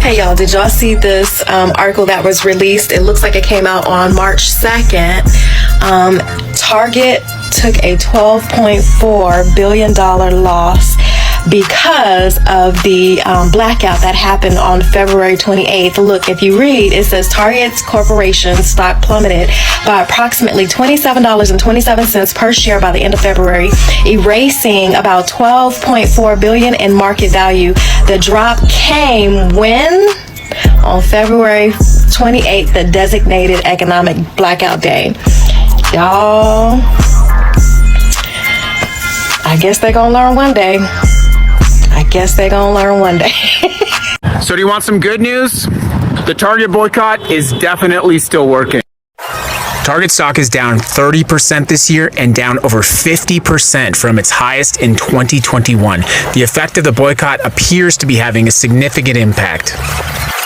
Hey y'all, did y'all see this article that was released? It looks like it came out on March 2nd. Target took a $12.4 billion loss because of the blackout that happened on February 28th. Look, if you read, it says Target's corporation stock plummeted by approximately $27.27 per share by the end of February, erasing about $12.4 billion in market value. The drop came when? On February 28th, the designated economic blackout day. Y'all, I guess they're gonna learn one day. So do you want some good news? The Target boycott is definitely still working. Target stock is down 30% this year and down over 50% from its highest in 2021. The effect of the boycott appears to be having a significant impact.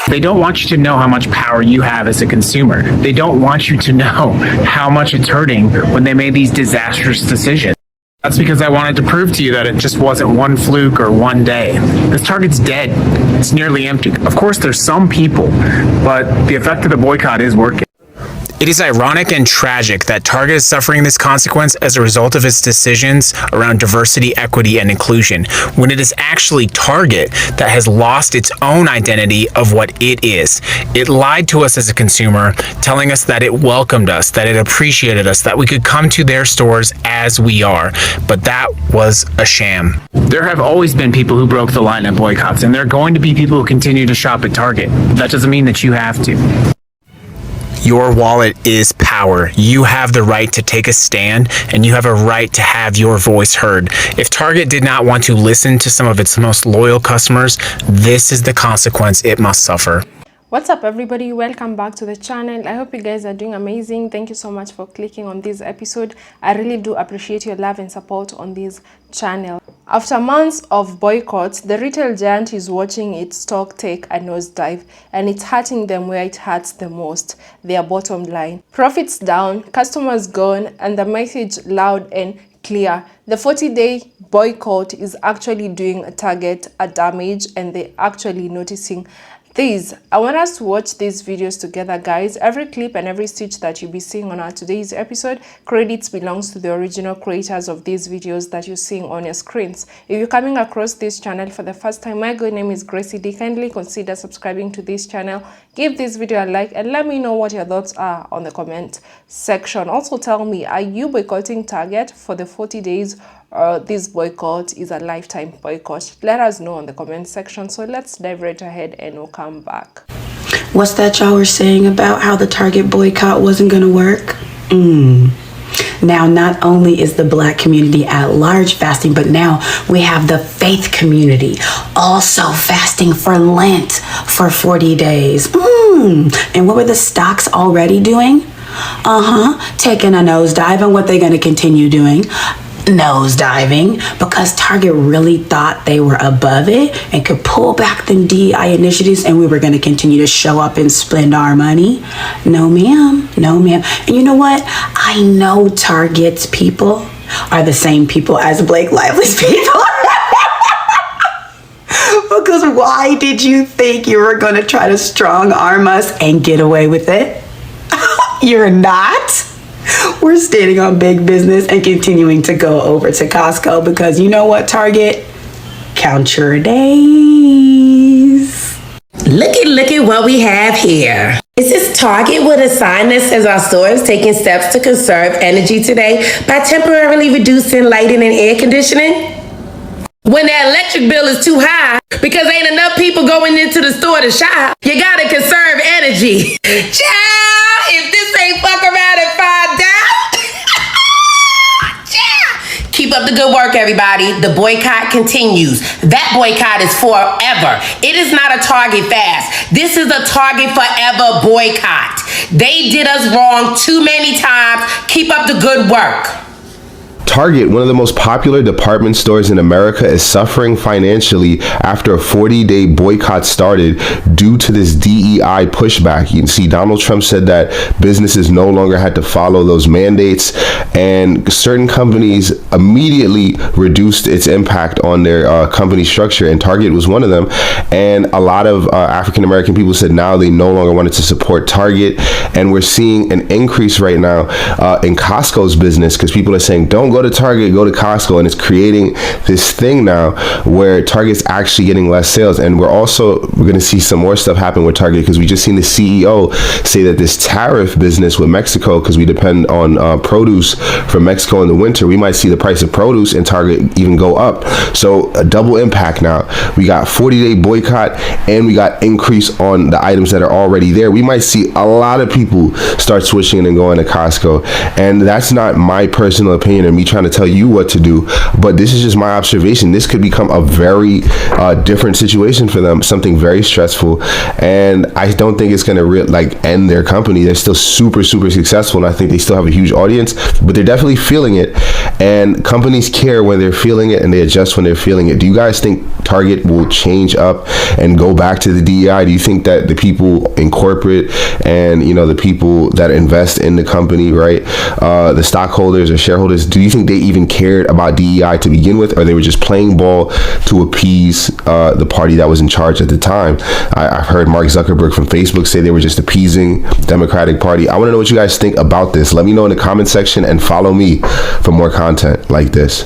They don't want you to know how much power you have as a consumer. They don't want you to know how much it's hurting when they made these disastrous decisions. That's because I wanted to prove to you that it just wasn't one fluke or one day. This Target's dead. It's nearly empty. Of course, there's some people, but the effect of the boycott is working. It is ironic and tragic that Target is suffering this consequence as a result of its decisions around diversity, equity, and inclusion, when it is actually Target that has lost its own identity of what it is. It lied to us as a consumer, telling us that it welcomed us, that it appreciated us, that we could come to their stores as we are. But that was a sham. There have always been people who broke the line at boycotts, and there are going to be people who continue to shop at Target. That doesn't mean that you have to. Your wallet is power. You have the right to take a stand, and you have a right to have your voice heard. If Target did not want to listen to some of its most loyal customers, this is the consequence it must suffer. What's up everybody, welcome back to the channel. I hope you guys are doing amazing. Thank you so much for clicking on this episode. I really do appreciate your love and support on this channel. After months of boycotts, the retail giant is watching its stock take a nosedive, and it's hurting them where it hurts the most, their bottom line. Profits down, customers gone, and the message loud and clear. The 40-day boycott is actually doing a Target a damage, and they're actually noticing these. I want us to watch these videos together, guys. Every clip and every stitch that you'll be seeing on our today's episode, credits belongs to the original creators of these videos that you're seeing on your screens. If you're coming across this channel for the first time, my good name is Gracey D. Kindly consider subscribing to this channel, give this video a like, and let me know what your thoughts are on the comment section. Also tell me, are you boycotting Target for the 40 days? This boycott is a lifetime boycott? Let us know in the comment section. So let's dive right ahead and we'll come back. What's that y'all were saying about how the Target boycott wasn't gonna work? Now, not only is the Black community at large fasting, but now we have the faith community also fasting for Lent for 40 days. And what were the stocks already doing? Taking a nosedive. And what they're going to continue doing? Nosediving, because Target really thought they were above it and could pull back them DEI initiatives, and we were going to continue to show up and spend our money. No ma'am, no ma'am. And you know what? I know Target's people are the same people as Blake Lively's people. Because why did you think you were going to try to strong arm us and get away with it? You're not. We're standing on big business and continuing to go over to Costco, because you know what, Target? Count your days. Look at what we have here. Is this Target with a sign that says our store is taking steps to conserve energy today by temporarily reducing lighting and air conditioning? When the electric bill is too high because ain't enough people going into the store to shop, you gotta conserve energy. Child, if this ain't fuck around and find out. Child. Keep up the good work, everybody. The boycott continues. That boycott is forever. It is not a Target fast. This is a Target forever boycott. They did us wrong too many times. Keep up the good work. Target, one of the most popular department stores in America, is suffering financially after a 40-day boycott started due to this DEI pushback. You can see Donald Trump said that businesses no longer had to follow those mandates, and certain companies immediately reduced its impact on their company structure, and Target was one of them. And a lot of African American people said now they no longer wanted to support Target, and we're seeing an increase right now in Costco's business, because people are saying don't go to Target, go to Costco, and it's creating this thing now where Target's actually getting less sales. And we're going to see some more stuff happen with Target, because we just seen the CEO say that this tariff business with Mexico, because we depend on produce from Mexico in the winter, we might see the price of produce in Target even go up. So a double impact now. We got 40-day boycott, and we got increase on the items that are already there. We might see a lot of people start switching and going to Costco, and that's not my personal opinion or me trying to tell you what to do, but this is just my observation. This could become a very different situation for them, something very stressful, and I don't think it's going to end their company. They're still super successful, and I think they still have a huge audience, but they're definitely feeling it, and companies care when they're feeling it, and they adjust when they're feeling it. Do you guys think Target will change up and go back to the DEI? Do you think that the people in corporate and the people that invest in the company, right, the stockholders or shareholders, do you think they even cared about DEI to begin with, or they were just playing ball to appease the party that was in charge at the time? I've heard Mark Zuckerberg from Facebook say they were just appeasing Democratic Party. I want to know what you guys think about this. Let me know in the comment section, and follow me for more content like this.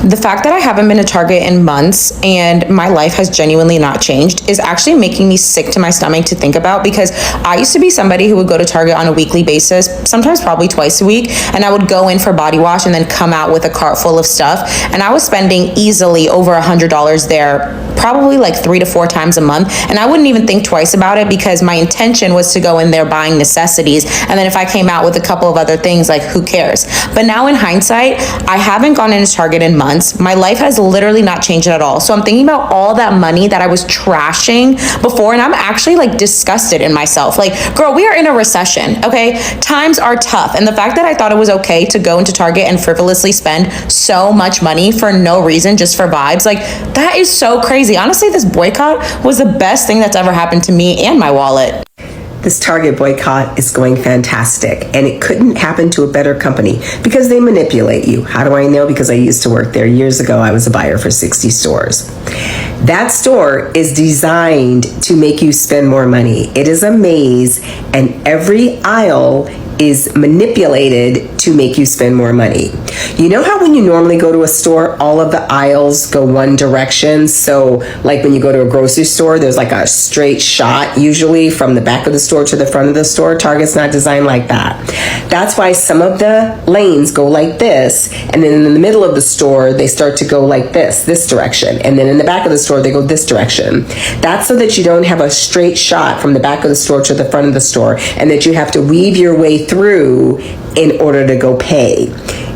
The fact that I haven't been to Target in months and my life has genuinely not changed is actually making me sick to my stomach to think about, because I used to be somebody who would go to Target on a weekly basis, sometimes probably twice a week, and I would go in for body wash and then come out with a cart full of stuff, and I was spending easily over $100 there, probably like 3 to 4 times a month, and I wouldn't even think twice about it, because my intention was to go in there buying necessities, and then if I came out with a couple of other things, like, who cares? But now in hindsight, I haven't gone into Target in months. My life has literally not changed at all. So I'm thinking about all that money that I was trashing before, and I'm actually like disgusted in myself. Like, girl, we are in a recession, okay? Times are tough, and the fact that I thought it was okay to go into Target and frivolously spend so much money for no reason, just for vibes, like, that is so crazy. Honestly, this boycott was the best thing that's ever happened to me and my wallet. This Target boycott is going fantastic, and it couldn't happen to a better company, because they manipulate you. How do I know? Because I used to work there years ago. I was a buyer for 60 stores. That store is designed to make you spend more money. It is a maze, and every aisle is manipulated to make you spend more money. You know how when you normally go to a store, all of the aisles go one direction? So like when you go to a grocery store, there's like a straight shot usually from the back of the store to the front of the store. Target's not designed like that. That's why some of the lanes go like this, and then in the middle of the store, they start to go like this direction. And then in the back of the store, they go this direction. That's so that you don't have a straight shot from the back of the store to the front of the store, and that you have to weave your way through in order to go pay.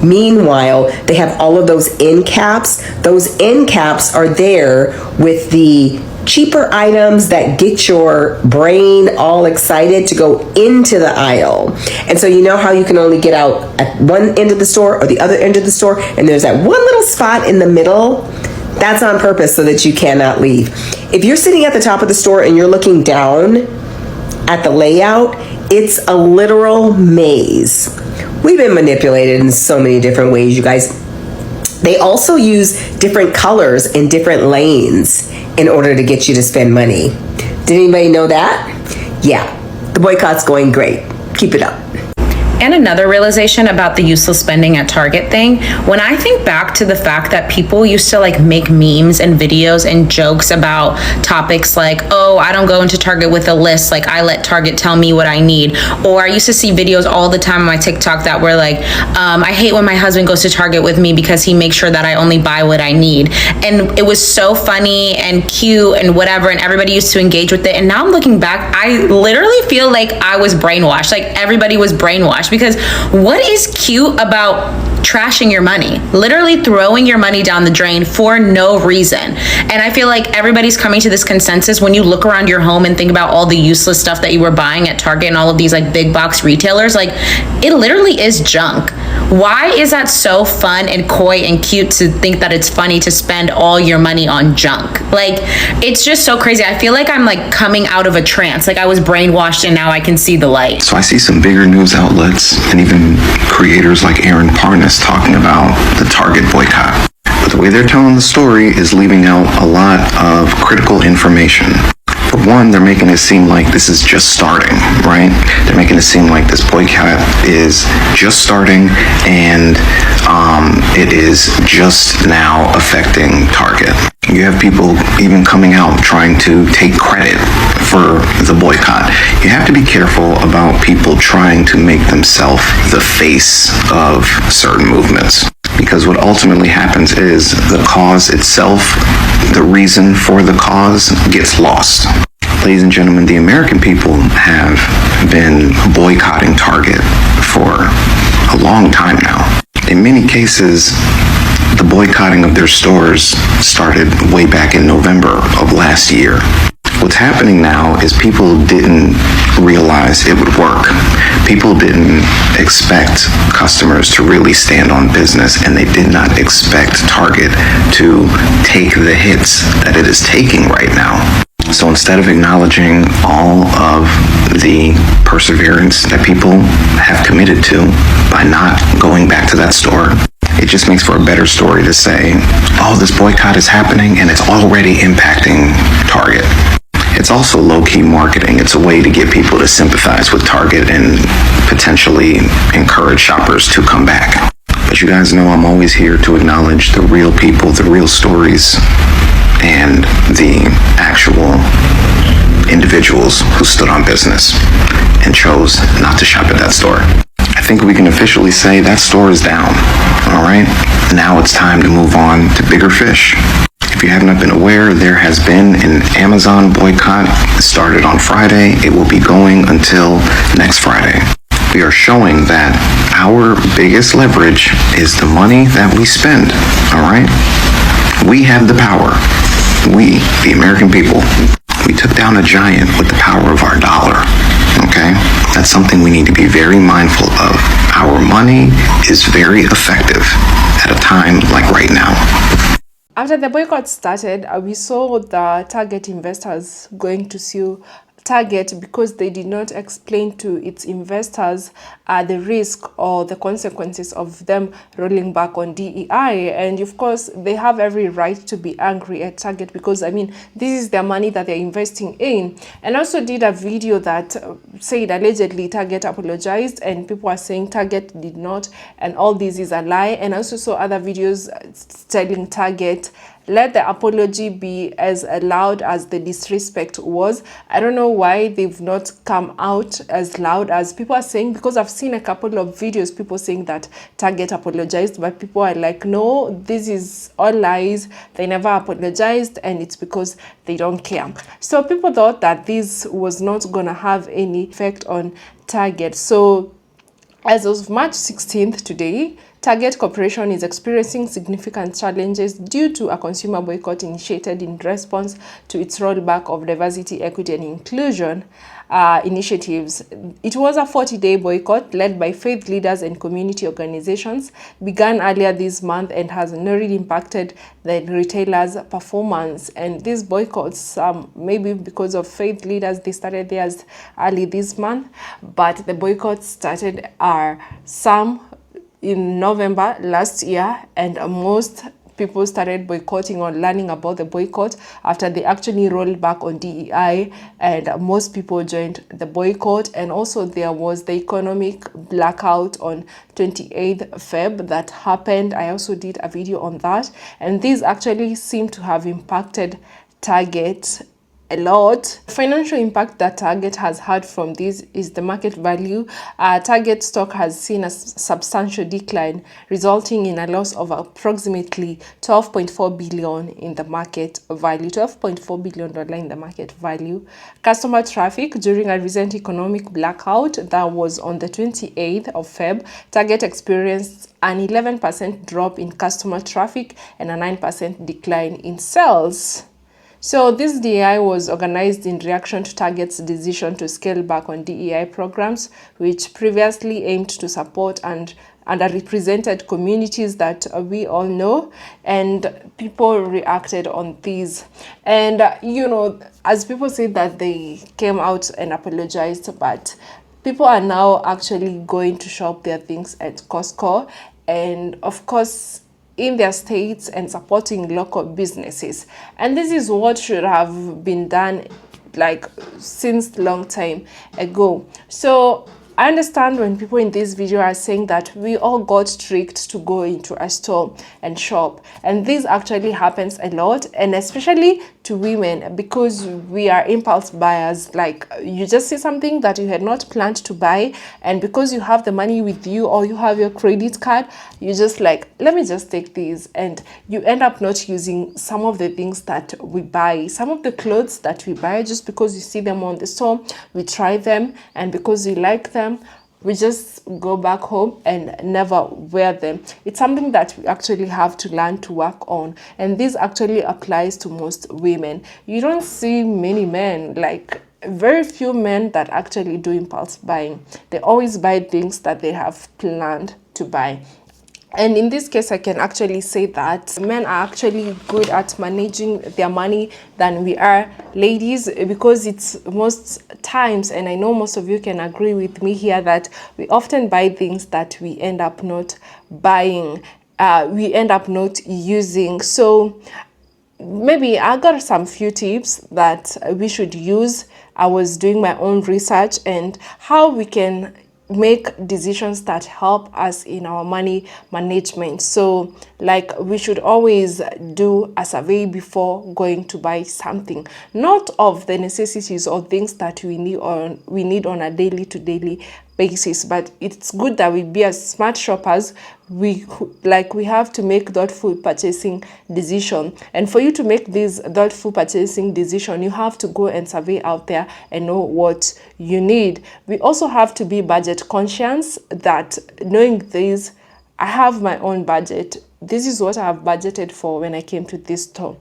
Meanwhile, they have all of those end caps. Those end caps are there with the cheaper items that get your brain all excited to go into the aisle. And so you know how you can only get out at one end of the store or the other end of the store, and there's that one little spot in the middle? That's on purpose so that you cannot leave. If you're sitting at the top of the store and you're looking down at the layout, it's a literal maze. We've been manipulated in so many different ways, you guys. They also use different colors in different lanes in order to get you to spend money. Did anybody know that? Yeah, the boycott's going great. Keep it up. And another realization about the useless spending at Target thing, when I think back to the fact that people used to like make memes and videos and jokes about topics like, oh, I don't go into Target with a list, like I let Target tell me what I need. Or I used to see videos all the time on my TikTok that were like, I hate when my husband goes to Target with me because he makes sure that I only buy what I need. And it was so funny and cute and whatever, and everybody used to engage with it. And now I'm looking back, I literally feel like I was brainwashed, like everybody was brainwashed. Because what is cute about trashing your money, literally throwing your money down the drain for no reason. And I feel like everybody's coming to this consensus when you look around your home and think about all the useless stuff that you were buying at Target and all of these like big box retailers. Like, it literally is junk. Why is that so fun and coy and cute to think that it's funny to spend all your money on junk? Like, it's just so crazy. I feel like I'm like coming out of a trance. Like I was brainwashed and now I can see the light. So I see some bigger news outlets and even creators like Aaron Parnas talking about the Target boycott. But the way they're telling the story is leaving out a lot of critical information. For one, they're making it seem like this is just starting, right? They're making it seem like this boycott is just starting and it is just now affecting Target. You have people even coming out trying to take credit for the boycott. You have to be careful about people trying to make themselves the face of certain movements. Because what ultimately happens is the cause itself, the reason for the cause, gets lost. Ladies and gentlemen, the American people have been boycotting Target for a long time now. In many cases, the boycotting of their stores started way back in November of last year. What's happening now is people didn't realize it would work. People didn't expect customers to really stand on business, and they did not expect Target to take the hits that it is taking right now. So instead of acknowledging all of the perseverance that people have committed to by not going back to that store, it just makes for a better story to say, oh, this boycott is happening and it's already impacting Target. It's also low-key marketing. It's a way to get people to sympathize with Target and potentially encourage shoppers to come back. But you guys know I'm always here to acknowledge the real people, the real stories, and the actual individuals who stood on business and chose not to shop at that store. I think we can officially say that store is down, all right? Now it's time to move on to bigger fish. If you have not been aware, there has been an Amazon boycott. It started on Friday. It will be going until next Friday. We are showing that our biggest leverage is the money that we spend, all right? We have the power. We, the American people, we took down a giant with the power of our dollar, okay? That's something we need to be very mindful of. Our money is very effective at a time like right now. After the boycott started, we saw the Target investors going to sue Target because they did not explain to its investors the risk or the consequences of them rolling back on DEI. And of course, they have every right to be angry at Target because, I mean, this is their money that they're investing in. And also did a video that said allegedly Target apologized, and people are saying Target did not, and all this is a lie. And I also saw other videos telling Target, let the apology be as loud as the disrespect was. I don't know why they've not come out as loud as people are saying, because I've seen a couple of videos, people saying that Target apologized, but people are like, no, this is all lies. They never apologized, and it's because they don't care. So people thought that this was not gonna have any effect on Target. So as of March 16th today, Target Corporation is experiencing significant challenges due to a consumer boycott initiated in response to its rollback of diversity, equity, and inclusion initiatives. It was a 40-day boycott led by faith leaders and community organizations, began earlier this month and has already impacted the retailers' performance. And these boycotts, maybe because of faith leaders, they started theirs early this month, but the boycotts started some in November last year, and most people started boycotting or learning about the boycott after they actually rolled back on DEI, and most people joined the boycott. And also there was the economic blackout on 28th Feb that happened. I also did a video on that, and these actually seem to have impacted Target a lot. Financial impact that Target has had from this is the market value. Target stock has seen a substantial decline, resulting in a loss of approximately 12.4 billion in the market value. $12.4 billion in the market value. Customer traffic during a recent economic blackout that was on the 28th of Feb, Target experienced an 11% drop in customer traffic and a 9% decline in sales. So this DEI was organized in reaction to Target's decision to scale back on DEI programs, which previously aimed to support and underrepresented communities that we all know, and people reacted on these. And as people say that they came out and apologized, but people are now actually going to shop their things at Costco, and of course in their states, and supporting local businesses. And this is what should have been done like since long time ago. So I understand when people in this video are saying that we all got tricked to go into a store and shop, and this actually happens a lot, and especially to women, because we are impulse buyers. Like, you just see something that you had not planned to buy, and because you have the money with you or you have your credit card, you just like, let me just take these, and you end up not using some of the things that we buy, some of the clothes that we buy, just because you see them on the store, we try them, and because we like them, we just go back home and never wear them. It's something that we actually have to learn to work on, and this actually applies to most women. You don't see many men, like very few men, that actually do impulse buying. They always buy things that they have planned to buy. And in this case, I can actually say that men are actually good at managing their money than we are ladies, because it's most times, and I know most of you can agree with me here, that we often buy things that we end up not buying, we end up not using. So maybe I got some few tips that we should use. I was doing my own research and how we can make decisions that help us in our money management. So like, we should always do a survey before going to buy something, not of the necessities or things that we need on a daily to daily basis, but it's good that we be as smart shoppers. We have to make thoughtful purchasing decision, and for you to make this thoughtful purchasing decision, you have to go and survey out there and know what you need. We also have to be budget conscious, that knowing this, I have my own budget. This is what I have budgeted for when I came to this store.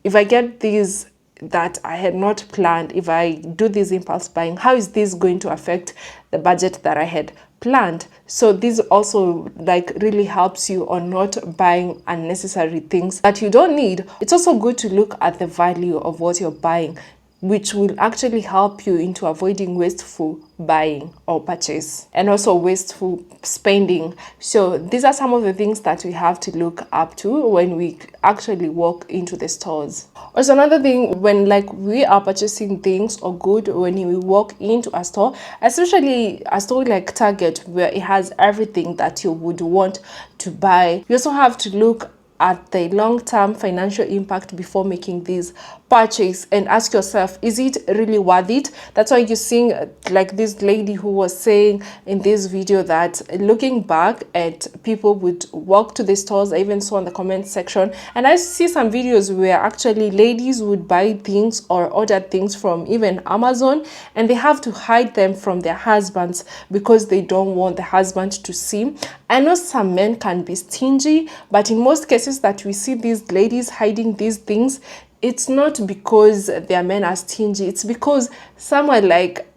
If I get these that I had not planned, if I do this impulse buying, how is this going to affect the budget that I had planned? So this also like really helps you on not buying unnecessary things that you don't need. It's also good to look at the value of what you're buying, which will actually help you into avoiding wasteful buying or purchase, and also wasteful spending. So these are some of the things that we have to look up to when we actually walk into the stores. Also, another thing, when like we are purchasing things or good, when we walk into a store, especially a store like Target, where it has everything that you would want to buy, you also have to look at the long-term financial impact before making this purchase and ask yourself, is it really worth it? That's why you're seeing like this lady who was saying in this video that looking back at people would walk to the stores. I even saw in the comment section, and I see some videos where actually ladies would buy things or order things from even Amazon, and they have to hide them from their husbands because they don't want the husband to see. I know some men can be stingy, but in most cases that we see these ladies hiding these things, it's not because their men are stingy. It's because some are like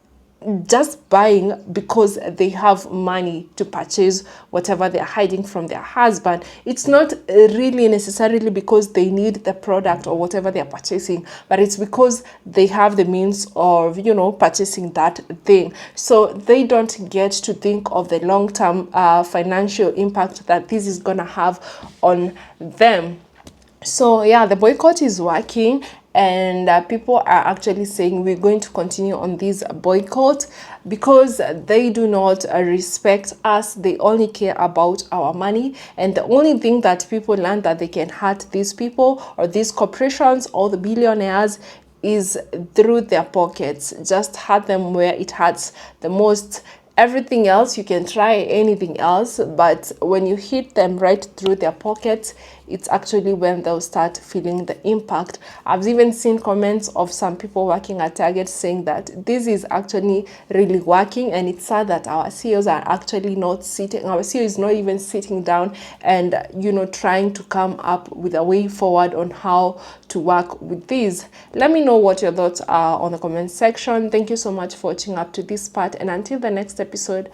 just buying because they have money to purchase whatever they're hiding from their husband. It's not really necessarily because they need the product or whatever they're purchasing, but it's because they have the means of, purchasing that thing. So they don't get to think of the long-term financial impact that this is gonna have on them. So yeah, the boycott is working, and people are actually saying we're going to continue on this boycott because they do not respect us. They only care about our money, and the only thing that people learn that they can hurt these people or these corporations or the billionaires is through their pockets. Just hurt them where it hurts the most. Everything else, you can try anything else, but when you hit them right through their pockets, it's actually when they'll start feeling the impact. I've even seen comments of some people working at Target saying that this is actually really working, and it's sad that our CEOs are actually not sitting, our CEO is not even sitting down and, you know, trying to come up with a way forward on how to work with these. Let me know what your thoughts are on the comment section. Thank you so much for watching up to this part, and until the next episode,